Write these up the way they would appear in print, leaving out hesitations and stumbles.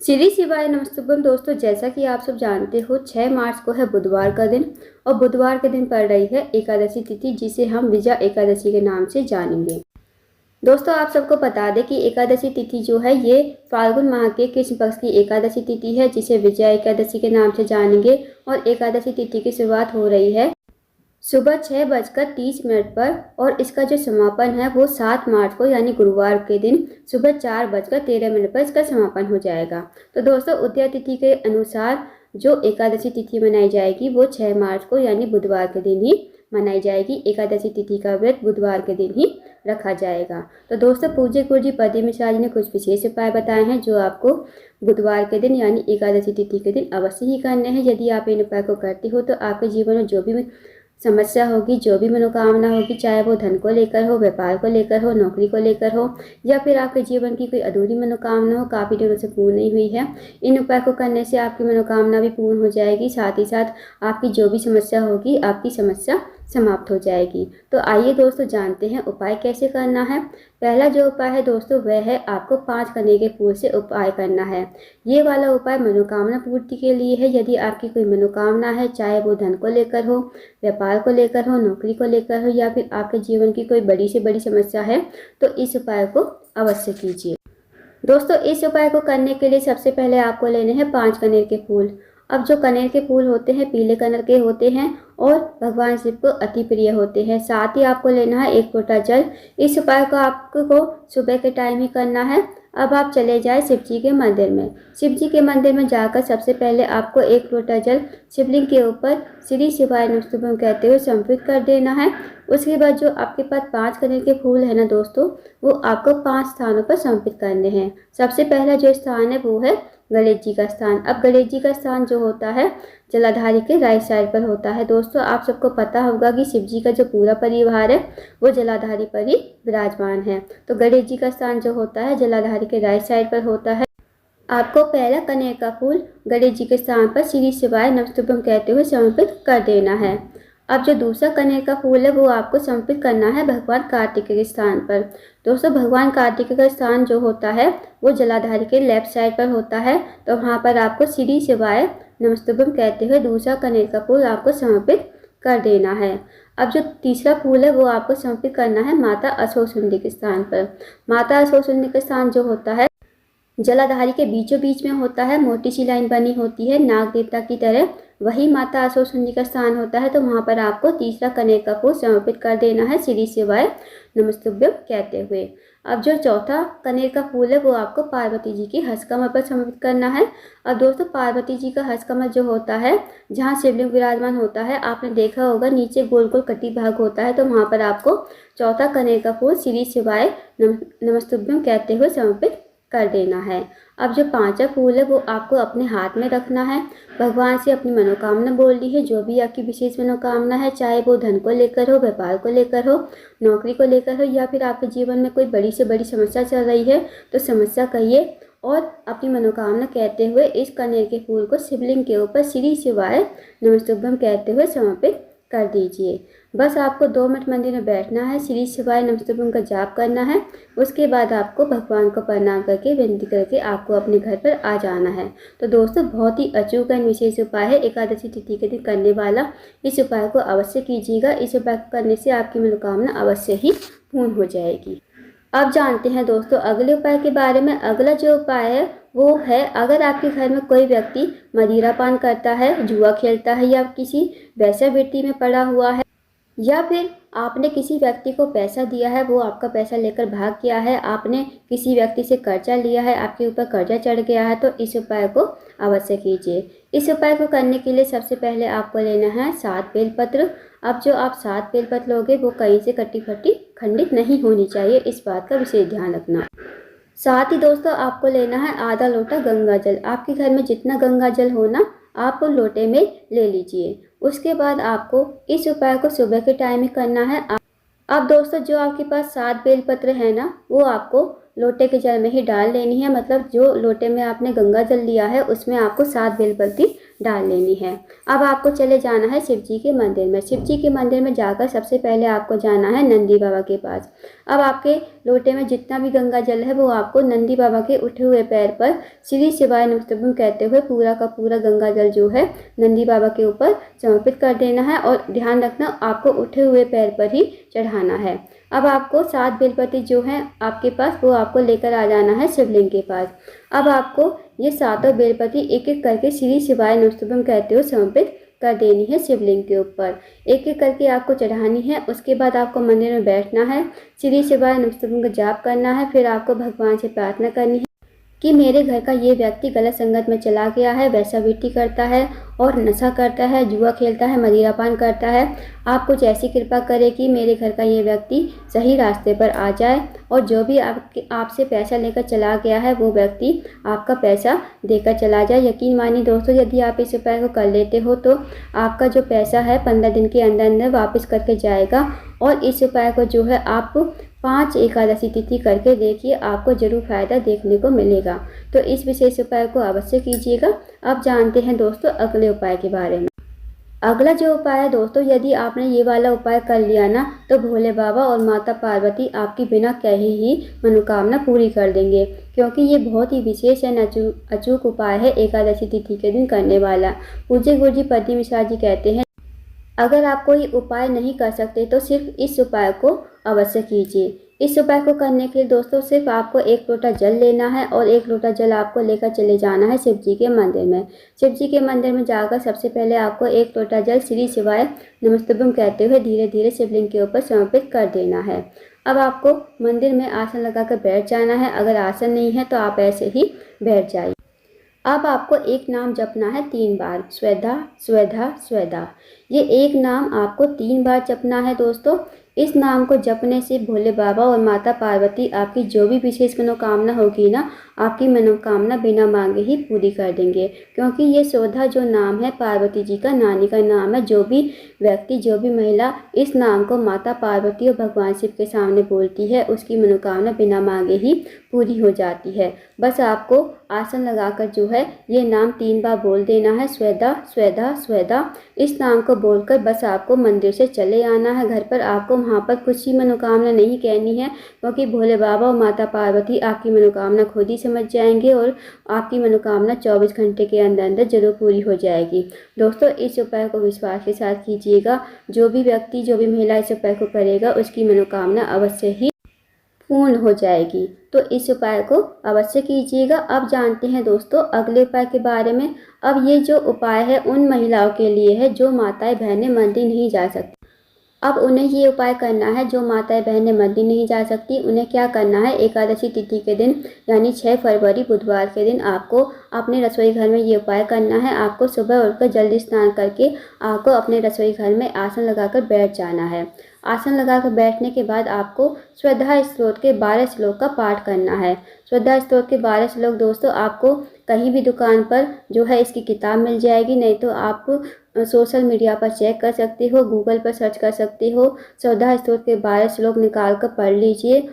श्री शिवाय नमस्तुभ्यम। दोस्तों, जैसा कि आप सब जानते हो 6 मार्च को है बुधवार का दिन और बुधवार के दिन पड़ रही है एकादशी तिथि, जिसे हम विजया एकादशी के नाम से जानेंगे। दोस्तों, आप सबको बता दें कि एकादशी तिथि जो है ये फाल्गुन माह के कृष्ण पक्ष की एकादशी तिथि है, जिसे विजया एकादशी के नाम से जानेंगे। और एकादशी तिथि की शुरुआत हो रही है सुबह 6:30 पर और इसका जो समापन है वो 7 मार्च को यानी गुरुवार के दिन सुबह 4:13 पर इसका समापन हो जाएगा। तो दोस्तों, उदय तिथि के अनुसार जो एकादशी तिथि मनाई जाएगी वो 6 मार्च को यानी बुधवार के दिन ही मनाई जाएगी। एकादशी तिथि का व्रत बुधवार के दिन ही रखा जाएगा। तो दोस्तों, पूज्य गुरुजी पद्म मिश्रा जी ने कुछ विशेष उपाय बताए हैं जो आपको बुधवार के दिन यानी एकादशी तिथि के दिन अवश्य ही करने हैं। यदि आप इन उपाय को करती हो तो आपके जीवन में जो भी समस्या होगी, जो भी मनोकामना होगी, चाहे वो धन को लेकर हो, व्यापार को लेकर हो, नौकरी को लेकर हो, या फिर आपके जीवन की कोई अधूरी मनोकामना हो, काफ़ी दिनों से पूर्ण नहीं हुई है, इन उपाय को करने से आपकी मनोकामना भी पूर्ण हो जाएगी। साथ ही साथ आपकी जो भी समस्या होगी, आपकी समस्या समाप्त हो जाएगी। तो आइए दोस्तों, जानते हैं उपाय कैसे करना है। पहला जो उपाय है दोस्तों, वह है आपको 5 कनेर के फूल से उपाय करना है। ये वाला उपाय मनोकामना पूर्ति के लिए है। यदि आपकी कोई मनोकामना है, चाहे वो धन को लेकर हो, व्यापार को लेकर हो, नौकरी को लेकर हो, या फिर आपके जीवन की कोई बड़ी से बड़ी समस्या है, तो इस उपाय को अवश्य कीजिए। दोस्तों, इस उपाय को करने के लिए सबसे पहले आपको लेने हैं 5 कनेर के फूल। अब जो कनेर के फूल होते हैं पीले कलर के होते हैं और भगवान शिव को अति प्रिय होते हैं। साथ ही आपको लेना है 1 लोटा जल। इस उपाय को आपको सुबह के टाइम ही करना है। अब आप चले जाए शिव जी के मंदिर में। शिव जी के मंदिर में जाकर सबसे पहले आपको 1 लोटा जल शिवलिंग के ऊपर श्री शिवाय नमस्तुभ्यम कहते हुए समर्पित कर देना है। उसके बाद जो आपके पास 5 कनेर के फूल है ना दोस्तों, वो आपको 5 स्थानों पर समर्पित करने हैं। सबसे पहला जो स्थान है वो है गणेश जी का स्थान। अब गणेश जी का स्थान जो होता है जलाधारी के राइट साइड पर होता है। दोस्तों, आप सबको पता होगा कि शिव जी का जो पूरा परिवार है वो जलाधारी पर ही विराजमान है। तो गणेश जी का स्थान जो होता है जलाधारी के राइट साइड पर होता है। आपको पहला कनेर का फूल गणेश जी के स्थान पर श्री शिवाय नमस्तुभ्यम कहते हुए समर्पित कर देना है। अब जो दूसरा कनेर का फूल है वो आपको समर्पित करना है भगवान कार्तिकेय के स्थान पर। दोस्तों, भगवान कार्तिकेय का स्थान जो होता है वो जलाधारी के लेफ्ट साइड पर होता है। तो वहाँ पर आपको श्री शिवाय नमस्तुभ्यम कहते हुए दूसरा कनेर का फूल आपको समर्पित कर देना है। अब जो तीसरा फूल है वो आपको समर्पित करना है माता असोसुंडी के स्थान पर। माता असोसुंडी का स्थान जो होता है जलाधारी के बीचों बीच में होता है। मोटी सी लाइन बनी होती है नाग देवता की तरह, वही माता असोसुंडी का स्थान होता है। तो वहाँ पर आपको तीसरा कनेर का फूल समर्पित कर देना है श्री शिवाय नमस्तुभ्यम कहते हुए। अब जो चौथा कनेर का फूल है वो आपको पार्वती जी की हस्तकमल पर समर्पित करना है। अब दोस्तों, पार्वती जी का हस्तकमल जो होता है जहाँ शिवलिंग विराजमान होता है, आपने देखा होगा नीचे गोल गोल कटी भाग होता है। तो वहाँ पर आपको चौथा कनेर का फूल श्री शिवाय नमस्तुभ्यम कहते हुए समर्पित कर देना है। अब जो 5वां फूल है वो आपको अपने हाथ में रखना है। भगवान से अपनी मनोकामना बोलनी है, जो भी आपकी विशेष मनोकामना है, चाहे वो धन को लेकर हो, व्यापार को लेकर हो, नौकरी को लेकर हो, या फिर आपके जीवन में कोई बड़ी से बड़ी समस्या चल रही है तो समस्या कहिए और अपनी मनोकामना कहते हुए इस कनेर के फूल को शिवलिंग के ऊपर श्री शिवाय नमस्तुभ्यम कहते हुए समर्पित कर दीजिए। बस आपको 2 मिनट मंदिर में बैठना है, श्री शिवाय नमस्तुभ्यम का जाप करना है। उसके बाद आपको भगवान को प्रणाम करके विनती करके आपको अपने घर पर आ जाना है। तो दोस्तों, बहुत ही अचूक एवं विशेष उपाय है एकादशी तिथि के दिन करने वाला। इस उपाय को अवश्य कीजिएगा। इस उपाय को करने से आपकी मनोकामना अवश्य ही पूर्ण हो जाएगी। अब जानते हैं दोस्तों अगले उपाय के बारे में। अगला जो उपाय है वो है, अगर आपके घर में कोई व्यक्ति मदिरापान करता है, जुआ खेलता है, या किसी वेश्यावृत्ति में पड़ा हुआ है, या फिर आपने किसी व्यक्ति को पैसा दिया है, वो आपका पैसा लेकर भाग गया है, आपने किसी व्यक्ति से कर्जा लिया है, आपके ऊपर कर्जा चढ़ गया है, तो इस उपाय को अवश्य कीजिए। इस उपाय को करने के लिए सबसे पहले आपको लेना है 7 बेलपत्र। अब जो आप 7 बेलपत्र लोगे वो कहीं से कटी फटी खंडित नहीं होनी चाहिए, इस बात का विशेष ध्यान रखना। साथ ही दोस्तों, आपको लेना है आधा लोटा गंगा जल। आपके घर में जितना गंगा जल हो ना, आप लोटे में ले लीजिए। उसके बाद आपको इस उपाय को सुबह के टाइम में करना है। अब दोस्तों, जो आपके पास 7 बेलपत्र है ना, वो आपको लोटे के जल में ही डाल लेनी है। मतलब जो लोटे में आपने गंगा जल लिया है उसमें आपको 7 बेलपत्ती डाल लेनी है। अब आपको चले जाना है शिव जी के मंदिर में। शिव जी के मंदिर में जाकर सबसे पहले आपको जाना है नंदी बाबा के पास। अब आपके लोटे में जितना भी गंगा जल है वो आपको नंदी बाबा के उठे हुए पैर पर श्री शिवाय नमस्तुभ्यम कहते हुए पूरा का पूरा गंगा जल जो है नंदी बाबा के ऊपर समर्पित कर देना है। और ध्यान रखना आपको उठे हुए पैर पर ही चढ़ाना है। अब आपको 7 बेलपत्ती जो है आपके पास वो आपको लेकर आ जाना है शिवलिंग के पास। अब आपको ये 7 बेलपत्ती एक एक करके श्री शिवाय नमस्तुभ्यम कहते हुए समर्पित कर देनी है शिवलिंग के ऊपर। एक एक करके आपको चढ़ानी है। उसके बाद आपको मंदिर में बैठना है, श्री शिवाय नमस्तुभ्यम का जाप करना है। फिर आपको भगवान से प्रार्थना करनी है कि मेरे घर का ये व्यक्ति गलत संगत में चला गया है, वैश्यावृत्ति करता है और नशा करता है, जुआ खेलता है, मदिरापान करता है। आप कुछ ऐसी कृपा करें कि मेरे घर का ये व्यक्ति सही रास्ते पर आ जाए और जो भी आपसे पैसा लेकर चला गया है वो व्यक्ति आपका पैसा देकर चला जाए। यकीन मानिए दोस्तों, यदि आप इस उपाय को कर लेते हो तो आपका जो पैसा है 15 दिन के अंदर अंदर वापस करके जाएगा। और इस उपाय को जो है आप 5 एकादशी तिथि करके देखिए, आपको जरूर फायदा देखने को मिलेगा। तो इस विशेष उपाय को अवश्य कीजिएगा। अब जानते हैं दोस्तों अगले उपाय के बारे में। अगला जो उपाय है दोस्तों, यदि आपने ये वाला उपाय कर लिया ना तो भोले बाबा और माता पार्वती आपकी बिना कहे ही मनोकामना पूरी कर देंगे, क्योंकि ये बहुत ही विशेष है, अचूक उपाय है एकादशी तिथि के दिन करने वाला। पूज्य गुरुजी पद्म मिश्रा जी कहते हैं, अगर आप कोई उपाय नहीं कर सकते तो सिर्फ इस उपाय को अवश्य कीजिए। इस उपाय को करने के लिए दोस्तों सिर्फ आपको 1 लोटा जल लेना है और 1 लोटा जल आपको लेकर चले जाना है शिव जी के मंदिर में। शिव जी के मंदिर में जाकर सबसे पहले आपको 1 लोटा जल श्री शिवाय नमस्तुभ्यम कहते हुए धीरे धीरे शिवलिंग के ऊपर समर्पित कर देना है। अब आपको मंदिर में आसन लगाकर बैठ जाना है। अगर आसन नहीं है तो आप ऐसे ही बैठ जाइए। अब आपको एक नाम जपना है 3 बार, स्वधा स्वधा स्वधा। ये एक नाम आपको 3 बार जपना है दोस्तों। इस नाम को जपने से भोले बाबा और माता पार्वती आपकी जो भी विशेष मनोकामना होगी ना, आपकी मनोकामना बिना मांगे ही पूरी कर देंगे। क्योंकि ये स्वधा जो नाम है पार्वती जी का नानी का नाम है। जो भी व्यक्ति, जो भी महिला इस नाम को माता पार्वती और भगवान शिव के सामने बोलती है उसकी मनोकामना बिना मांगे ही पूरी हो जाती है। बस आपको आसन लगाकर जो है ये नाम 3 बार बोल देना है, स्वधा स्वधा स्वधा। इस नाम को बोलकर बस आपको मंदिर से चले आना है घर पर। आपको वहाँ पर कुछ ही मनोकामना नहीं कहनी है, क्योंकि भोले बाबा और माता पार्वती आपकी मनोकामना खुद ही समझ जाएंगे और आपकी मनोकामना 24 घंटे के अंदर अंदर जरूर पूरी हो जाएगी। दोस्तों इस उपाय को विश्वास के साथ कीजिएगा। जो भी व्यक्ति, जो भी महिला इस उपाय को करेगा उसकी मनोकामना अवश्य ही पूर्ण हो जाएगी। तो इस उपाय को अवश्य कीजिएगा। अब जानते हैं दोस्तों अगले उपाय के बारे में। अब ये जो उपाय है उन महिलाओं के लिए है जो माताएं बहनें मंदिर नहीं जा सकती। अब उन्हें ये उपाय करना है। जो माताएं बहनें मंदिर नहीं जा सकती उन्हें क्या करना है, एकादशी तिथि के दिन यानी 6 फरवरी बुधवार के दिन आपको अपने रसोई घर में ये उपाय करना है। आपको सुबह उठकर जल्दी स्नान करके आपको अपने रसोई घर में आसन लगाकर बैठ जाना है। आसन लगाकर बैठने के बाद आपको श्रद्धा स्तोत्र के 12 श्लोक का पाठ करना है। श्रद्धा स्तोत्र के 12 श्लोक दोस्तों आपको कहीं भी दुकान पर जो है इसकी किताब मिल जाएगी, नहीं तो आप सोशल मीडिया पर चेक कर सकते हो, गूगल पर सर्च कर सकते हो। श्रद्धा स्तोत्र के 12 श्लोक निकाल कर पढ़ लीजिए।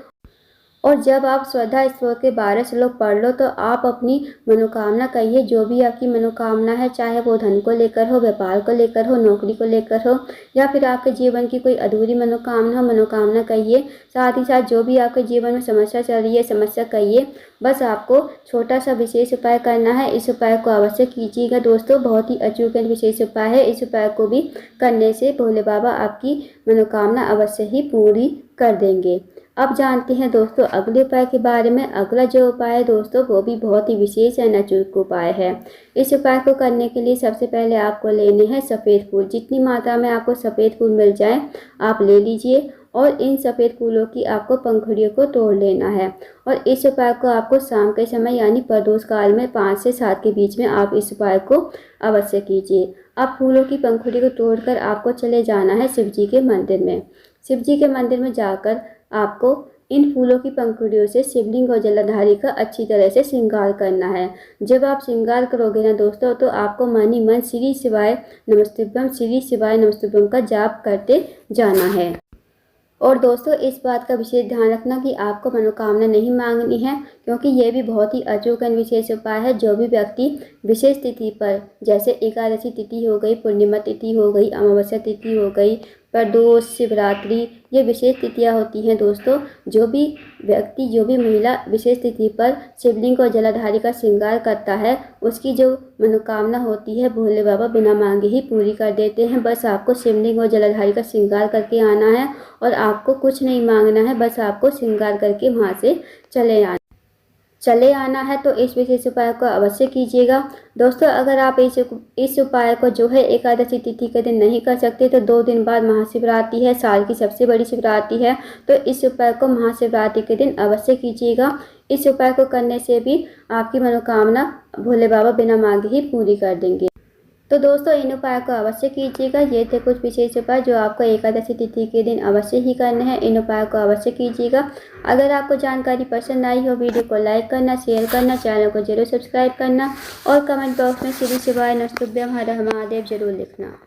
और जब आप श्रद्धा स्तोत्र के 12 श्लोक पढ़ लो तो आप अपनी मनोकामना कहिए। जो भी आपकी मनोकामना है, चाहे वो धन को लेकर हो, व्यापार को लेकर हो, नौकरी को लेकर हो, या फिर आपके जीवन की कोई अधूरी मनोकामना हो, मनोकामना कहिए। साथ ही साथ जो भी आपके जीवन में समस्या चल रही है समस्या कहिए। बस आपको छोटा सा विशेष उपाय करना है। इस उपाय को अवश्य कीजिएगा दोस्तों, बहुत ही अचूक विशेष उपाय है। इस उपाय को भी करने से भोले बाबा आपकी मनोकामना अवश्य ही पूरी कर देंगे। अब जानते हैं दोस्तों अगले उपाय के बारे में। अगला जो उपाय है दोस्तों वो भी बहुत ही विशेष है, अचूक उपाय है। इस उपाय को करने के लिए सबसे पहले आपको लेने हैं सफ़ेद फूल। जितनी मात्रा में आपको सफ़ेद फूल मिल जाए आप ले लीजिए और इन सफ़ेद फूलों की आपको पंखुड़ियों को तोड़ लेना है। और इस उपाय को आपको शाम के समय यानी प्रदोष काल में 5 से 7 के बीच में आप इस उपाय को अवश्य कीजिए। अब फूलों की पंखुड़ी को तोड़कर आपको चले जाना है शिव जी के मंदिर में। शिव जी के मंदिर में जाकर आपको इन फूलों की पंखुड़ियों से शिवलिंग और जलाधारी का अच्छी तरह से श्रृंगार करना है। जब आप श्रृंगार करोगे ना दोस्तों तो आपको मन ही मन श्री शिवाय नमस्तुभ्यम, श्री शिवाय नमस्तुभ्यम का जाप करते जाना है। और दोस्तों इस बात का विशेष ध्यान रखना कि आपको मनोकामना नहीं मांगनी है, क्योंकि ये भी बहुत ही अचूक एवं विशेष उपाय है। जो भी व्यक्ति विशेष तिथि पर, जैसे एकादशी तिथि हो गई, पूर्णिमा तिथि हो गई, अमावस्या तिथि हो गई, प्रदोष, शिवरात्रि, ये विशेष तिथियां होती हैं दोस्तों। जो भी व्यक्ति, जो भी महिला विशेष तिथि पर शिवलिंग और जलाधारी का श्रृंगार करता है, उसकी जो मनोकामना होती है भोले बाबा बिना मांगे ही पूरी कर देते हैं। बस आपको शिवलिंग और जलाधारी का श्रृंगार करके आना है और आपको कुछ नहीं मांगना है, बस आपको श्रृंगार करके वहाँ से चले आना है। तो इस विशेष उपाय को अवश्य कीजिएगा दोस्तों। अगर आप इस उपाय को जो है एकादशी तिथि के दिन नहीं कर सकते तो 2 दिन बाद महाशिवरात्रि है, साल की सबसे बड़ी शिवरात्रि है, तो इस उपाय को महाशिवरात्रि के दिन अवश्य कीजिएगा। इस उपाय को करने से भी आपकी मनोकामना भोले बाबा बिना मांगे ही पूरी कर देंगे। तो दोस्तों इन उपाय को अवश्य कीजिएगा। ये थे कुछ विशेष उपाय जो आपको एकादशी तिथि के दिन अवश्य ही करने हैं। इन उपाय को अवश्य कीजिएगा। अगर आपको जानकारी पसंद आई हो, वीडियो को लाइक करना, शेयर करना, चैनल को जरूर सब्सक्राइब करना और कमेंट बॉक्स में श्री शिवाय नमस्तुभ्यम हर हर महादेव जरूर लिखना।